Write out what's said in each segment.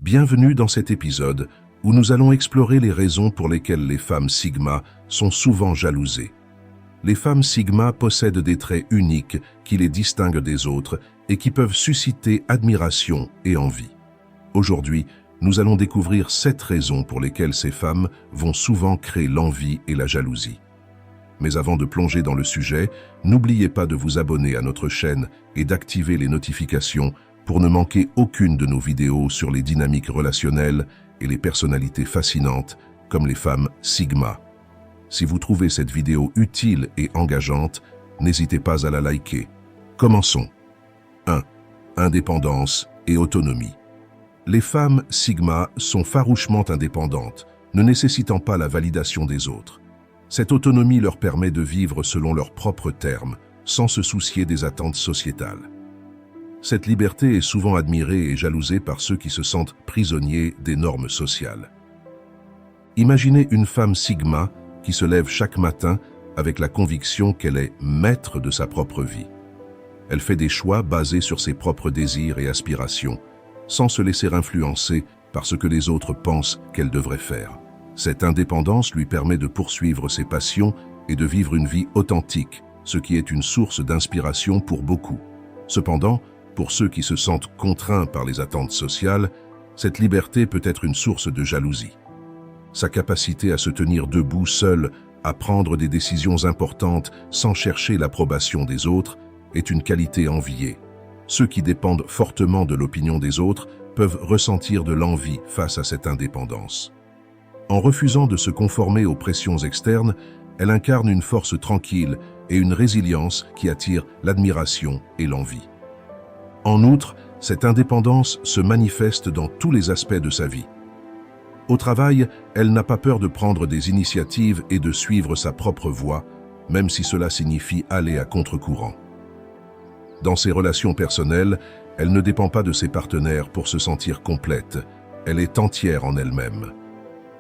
Bienvenue dans cet épisode où nous allons explorer les raisons pour lesquelles les femmes Sigma sont souvent jalousées. Les femmes Sigma possèdent des traits uniques qui les distinguent des autres et qui peuvent susciter admiration et envie. Aujourd'hui, nous allons découvrir 7 raisons pour lesquelles ces femmes vont souvent créer l'envie et la jalousie. Mais avant de plonger dans le sujet, n'oubliez pas de vous abonner à notre chaîne et d'activer les notifications pour ne manquer aucune de nos vidéos sur les dynamiques relationnelles et les personnalités fascinantes comme les femmes Sigma. Si vous trouvez cette vidéo utile et engageante, n'hésitez pas à la liker. Commençons. 1. Indépendance et autonomie. Les femmes Sigma sont farouchement indépendantes, ne nécessitant pas la validation des autres. Cette autonomie leur permet de vivre selon leurs propres termes, sans se soucier des attentes sociétales. Cette liberté est souvent admirée et jalousée par ceux qui se sentent prisonniers des normes sociales. Imaginez une femme Sigma qui se lève chaque matin avec la conviction qu'elle est maître de sa propre vie. Elle fait des choix basés sur ses propres désirs et aspirations, sans se laisser influencer par ce que les autres pensent qu'elle devrait faire. Cette indépendance lui permet de poursuivre ses passions et de vivre une vie authentique, ce qui est une source d'inspiration pour beaucoup. Cependant, pour ceux qui se sentent contraints par les attentes sociales, cette liberté peut être une source de jalousie. Sa capacité à se tenir debout seule, à prendre des décisions importantes sans chercher l'approbation des autres, est une qualité enviée. Ceux qui dépendent fortement de l'opinion des autres peuvent ressentir de l'envie face à cette indépendance. En refusant de se conformer aux pressions externes, elle incarne une force tranquille et une résilience qui attire l'admiration et l'envie. En outre, cette indépendance se manifeste dans tous les aspects de sa vie. Au travail, elle n'a pas peur de prendre des initiatives et de suivre sa propre voie, même si cela signifie aller à contre-courant. Dans ses relations personnelles, elle ne dépend pas de ses partenaires pour se sentir complète, elle est entière en elle-même.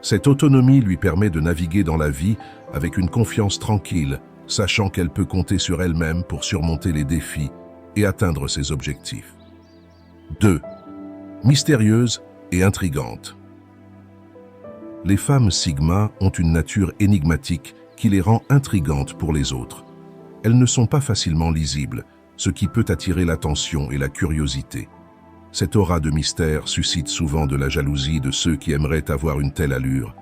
Cette autonomie lui permet de naviguer dans la vie avec une confiance tranquille, sachant qu'elle peut compter sur elle-même pour surmonter les défis et atteindre ses objectifs. 2. Mystérieuse et intrigante. Les femmes Sigma ont une nature énigmatique qui les rend intrigantes pour les autres. Elles ne sont pas facilement lisibles, ce qui peut attirer l'attention et la curiosité. Cette aura de mystère suscite souvent de la jalousie de ceux qui aimeraient avoir une telle allure.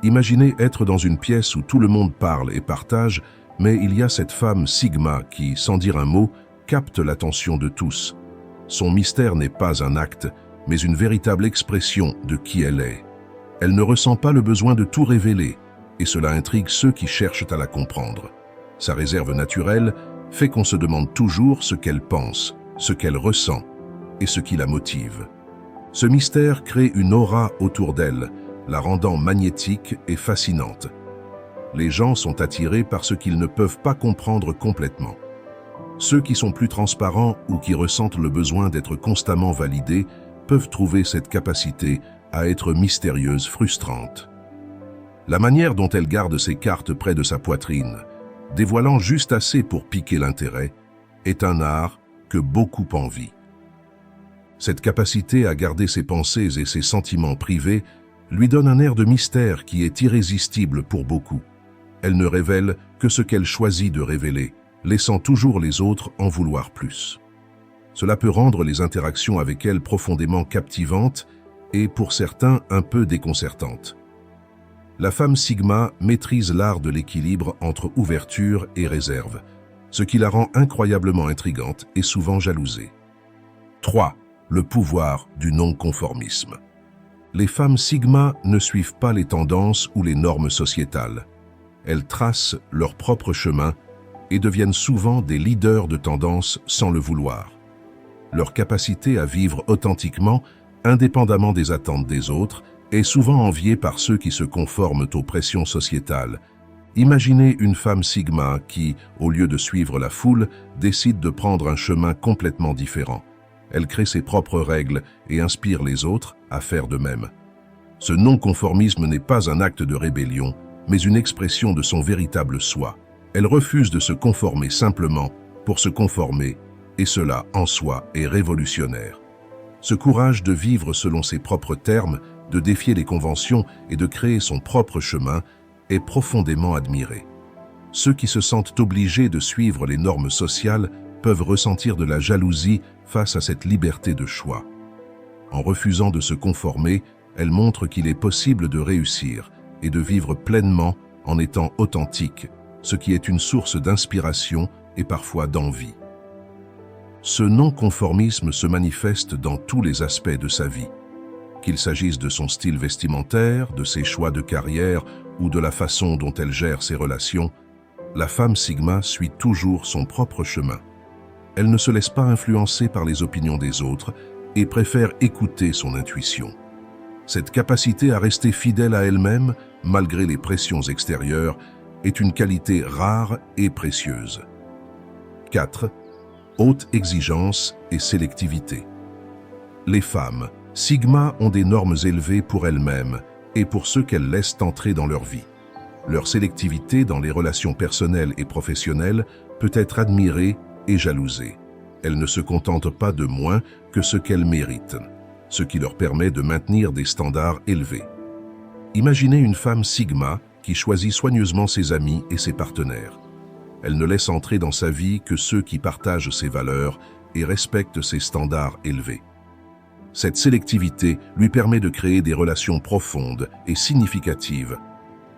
Imaginez être dans une pièce où tout le monde parle et partage, mais il y a cette femme Sigma qui, sans dire un mot, capte l'attention de tous. Son mystère n'est pas un acte, mais une véritable expression de qui elle est. Elle ne ressent pas le besoin de tout révéler, et cela intrigue ceux qui cherchent à la comprendre. Sa réserve naturelle fait qu'on se demande toujours ce qu'elle pense, ce qu'elle ressent, et ce qui la motive. Ce mystère crée une aura autour d'elle, la rendant magnétique et fascinante. Les gens sont attirés par ce qu'ils ne peuvent pas comprendre complètement. Ceux qui sont plus transparents ou qui ressentent le besoin d'être constamment validés peuvent trouver cette capacité à être mystérieuse frustrante. La manière dont elle garde ses cartes près de sa poitrine, dévoilant juste assez pour piquer l'intérêt, est un art que beaucoup envient. Cette capacité à garder ses pensées et ses sentiments privés lui donne un air de mystère qui est irrésistible pour beaucoup. Elle ne révèle que ce qu'elle choisit de révéler, laissant toujours les autres en vouloir plus. Cela peut rendre les interactions avec elle profondément captivantes et, pour certains, un peu déconcertantes. La femme Sigma maîtrise l'art de l'équilibre entre ouverture et réserve, ce qui la rend incroyablement intrigante et souvent jalousée. 3. Le pouvoir du non-conformisme. Les femmes Sigma ne suivent pas les tendances ou les normes sociétales. Elles tracent leur propre chemin et deviennent souvent des leaders de tendance sans le vouloir. Leur capacité à vivre authentiquement, indépendamment des attentes des autres, est souvent enviée par ceux qui se conforment aux pressions sociétales. Imaginez une femme Sigma qui, au lieu de suivre la foule, décide de prendre un chemin complètement différent. Elle crée ses propres règles et inspire les autres à faire de même. Ce non-conformisme n'est pas un acte de rébellion, mais une expression de son véritable soi. Elle refuse de se conformer simplement pour se conformer, et cela, en soi, est révolutionnaire. Ce courage de vivre selon ses propres termes, de défier les conventions et de créer son propre chemin est profondément admiré. Ceux qui se sentent obligés de suivre les normes sociales peuvent ressentir de la jalousie face à cette liberté de choix. En refusant de se conformer, elle montre qu'il est possible de réussir et de vivre pleinement en étant authentique, ce qui est une source d'inspiration et parfois d'envie. Ce non-conformisme se manifeste dans tous les aspects de sa vie. Qu'il s'agisse de son style vestimentaire, de ses choix de carrière ou de la façon dont elle gère ses relations, la femme Sigma suit toujours son propre chemin. Elle ne se laisse pas influencer par les opinions des autres et préfère écouter son intuition. Cette capacité à rester fidèle à elle-même, malgré les pressions extérieures, est une qualité rare et précieuse. 4. Haute exigence et sélectivité. Les femmes Sigma ont des normes élevées pour elles-mêmes et pour ceux qu'elles laissent entrer dans leur vie. Leur sélectivité dans les relations personnelles et professionnelles peut être admirée et jalousée. Elles ne se contentent pas de moins que ce qu'elles méritent, ce qui leur permet de maintenir des standards élevés. Imaginez une femme Sigma qui choisit soigneusement ses amis et ses partenaires. Elle ne laisse entrer dans sa vie que ceux qui partagent ses valeurs et respectent ses standards élevés. Cette sélectivité lui permet de créer des relations profondes et significatives.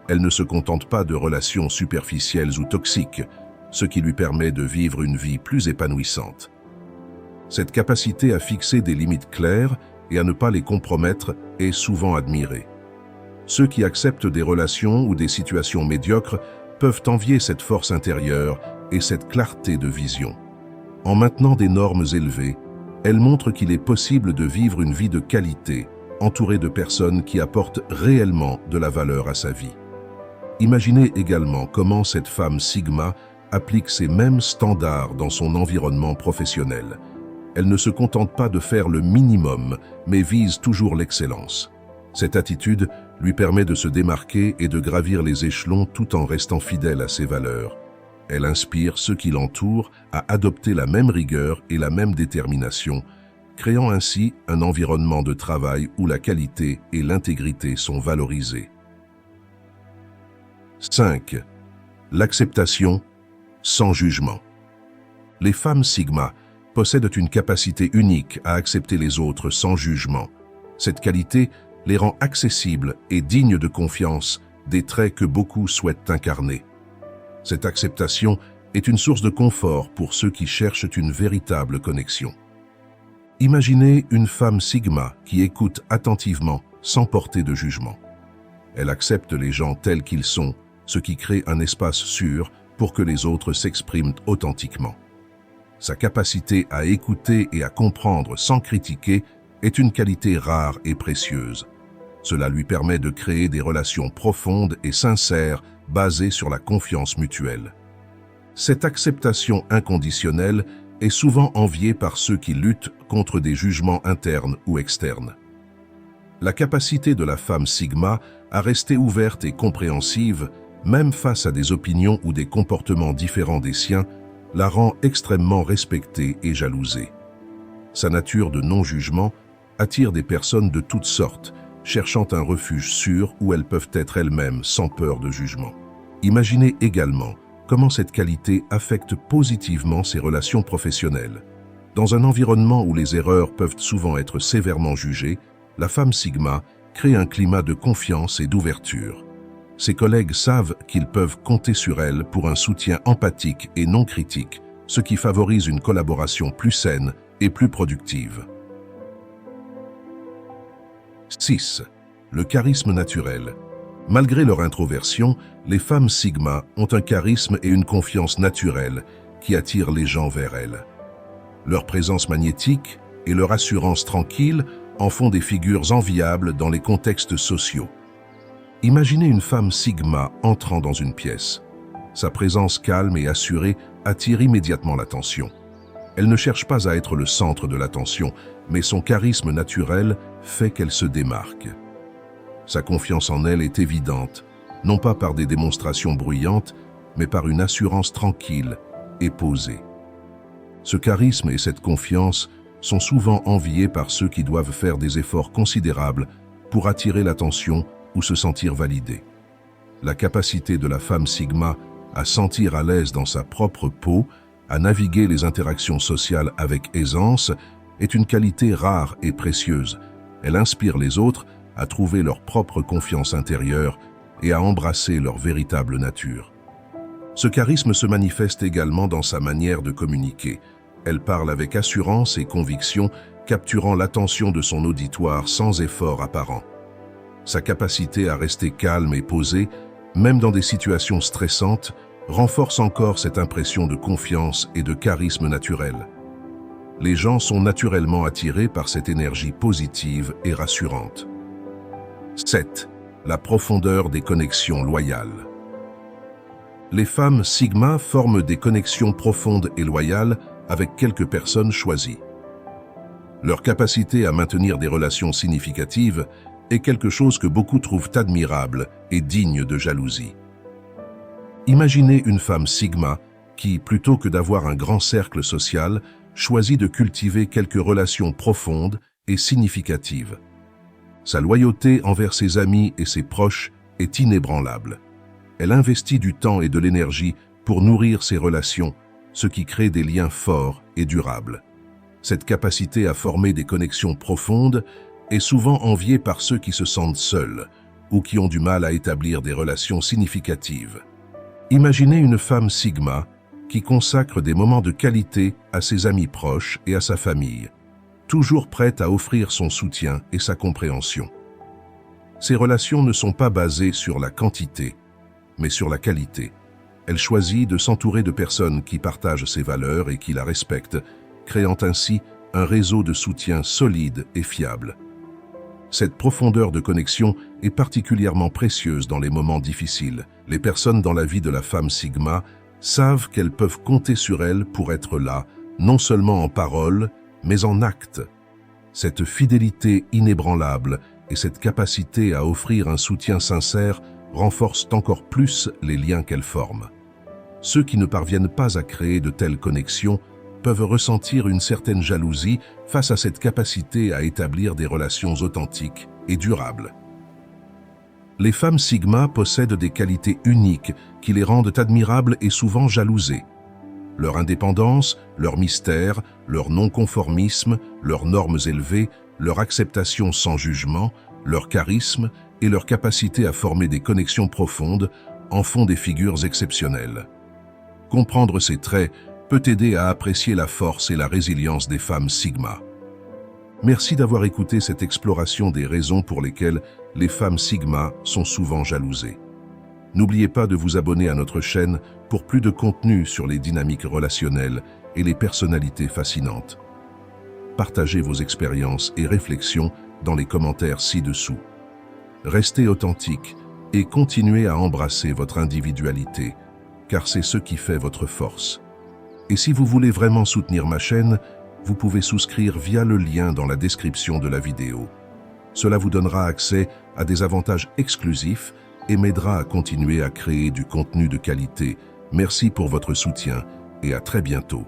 Elle ne se contente pas de relations superficielles ou toxiques, ce qui lui permet de vivre une vie plus épanouissante. Cette capacité à fixer des limites claires et à ne pas les compromettre est souvent admirée. Ceux qui acceptent des relations ou des situations médiocres peuvent envier cette force intérieure et cette clarté de vision. En maintenant des normes élevées, elle montre qu'il est possible de vivre une vie de qualité, entourée de personnes qui apportent réellement de la valeur à sa vie. Imaginez également comment cette femme Sigma applique ces mêmes standards dans son environnement professionnel. Elle ne se contente pas de faire le minimum, mais vise toujours l'excellence. Cette attitude lui permet de se démarquer et de gravir les échelons tout en restant fidèle à ses valeurs. Elle inspire ceux qui l'entourent à adopter la même rigueur et la même détermination, créant ainsi un environnement de travail où la qualité et l'intégrité sont valorisées. 5. L'acceptation sans jugement. Les femmes Sigma possèdent une capacité unique à accepter les autres sans jugement. Cette qualité les rend accessibles et dignes de confiance, des traits que beaucoup souhaitent incarner. Cette acceptation est une source de confort pour ceux qui cherchent une véritable connexion. Imaginez une femme Sigma qui écoute attentivement, sans porter de jugement. Elle accepte les gens tels qu'ils sont, ce qui crée un espace sûr pour que les autres s'expriment authentiquement. Sa capacité à écouter et à comprendre sans critiquer est une qualité rare et précieuse. Cela lui permet de créer des relations profondes et sincères basées sur la confiance mutuelle. Cette acceptation inconditionnelle est souvent enviée par ceux qui luttent contre des jugements internes ou externes. La capacité de la femme Sigma à rester ouverte et compréhensive, même face à des opinions ou des comportements différents des siens, la rend extrêmement respectée et jalousée. Sa nature de non-jugement attire des personnes de toutes sortes, cherchant un refuge sûr où elles peuvent être elles-mêmes sans peur de jugement. Imaginez également comment cette qualité affecte positivement ses relations professionnelles. Dans un environnement où les erreurs peuvent souvent être sévèrement jugées, la femme Sigma crée un climat de confiance et d'ouverture. Ses collègues savent qu'ils peuvent compter sur elle pour un soutien empathique et non critique, ce qui favorise une collaboration plus saine et plus productive. 6. Le charisme naturel. Malgré leur introversion, les femmes Sigma ont un charisme et une confiance naturelle qui attirent les gens vers elles. Leur présence magnétique et leur assurance tranquille en font des figures enviables dans les contextes sociaux. Imaginez une femme Sigma entrant dans une pièce. Sa présence calme et assurée attire immédiatement l'attention. Elle ne cherche pas à être le centre de l'attention, mais son charisme naturel fait qu'elle se démarque. Sa confiance en elle est évidente, non pas par des démonstrations bruyantes, mais par une assurance tranquille et posée. Ce charisme et cette confiance sont souvent enviées par ceux qui doivent faire des efforts considérables pour attirer l'attention ou se sentir validées. La capacité de la femme Sigma à sentir à l'aise dans sa propre peau, à naviguer les interactions sociales avec aisance, est une qualité rare et précieuse. Elle inspire les autres à trouver leur propre confiance intérieure et à embrasser leur véritable nature. Ce charisme se manifeste également dans sa manière de communiquer. Elle parle avec assurance et conviction, capturant l'attention de son auditoire sans effort apparent. Sa capacité à rester calme et posée, même dans des situations stressantes, renforce encore cette impression de confiance et de charisme naturel. Les gens sont naturellement attirés par cette énergie positive et rassurante. 7. La profondeur des connexions loyales. Les femmes Sigma forment des connexions profondes et loyales avec quelques personnes choisies. Leur capacité à maintenir des relations significatives est quelque chose que beaucoup trouvent admirable et digne de jalousie. Imaginez une femme Sigma qui, plutôt que d'avoir un grand cercle social, choisit de cultiver quelques relations profondes et significatives. Sa loyauté envers ses amis et ses proches est inébranlable. Elle investit du temps et de l'énergie pour nourrir ses relations, ce qui crée des liens forts et durables. Cette capacité à former des connexions profondes est souvent enviée par ceux qui se sentent seuls ou qui ont du mal à établir des relations significatives. Imaginez une femme Sigma qui consacre des moments de qualité à ses amis proches et à sa famille, toujours prête à offrir son soutien et sa compréhension. Ces relations ne sont pas basées sur la quantité, mais sur la qualité. Elle choisit de s'entourer de personnes qui partagent ses valeurs et qui la respectent, créant ainsi un réseau de soutien solide et fiable. Cette profondeur de connexion est particulièrement précieuse dans les moments difficiles. Les personnes dans la vie de la femme Sigma savent qu'elles peuvent compter sur elle pour être là, non seulement en parole, mais en acte. Cette fidélité inébranlable et cette capacité à offrir un soutien sincère renforcent encore plus les liens qu'elles forment. Ceux qui ne parviennent pas à créer de telles connexions peuvent ressentir une certaine jalousie face à cette capacité à établir des relations authentiques et durables. Les femmes Sigma possèdent des qualités uniques qui les rendent admirables et souvent jalousées. Leur indépendance, leur mystère, leur non-conformisme, leurs normes élevées, leur acceptation sans jugement, leur charisme et leur capacité à former des connexions profondes en font des figures exceptionnelles. Comprendre ces traits peut aider à apprécier la force et la résilience des femmes Sigma. Merci d'avoir écouté cette exploration des raisons pour lesquelles les femmes Sigma sont souvent jalousées. N'oubliez pas de vous abonner à notre chaîne pour plus de contenu sur les dynamiques relationnelles et les personnalités fascinantes. Partagez vos expériences et réflexions dans les commentaires ci-dessous. Restez authentique et continuez à embrasser votre individualité, car c'est ce qui fait votre force. Et si vous voulez vraiment soutenir ma chaîne, vous pouvez souscrire via le lien dans la description de la vidéo. Cela vous donnera accès à des avantages exclusifs et m'aidera à continuer à créer du contenu de qualité. Merci pour votre soutien et à très bientôt.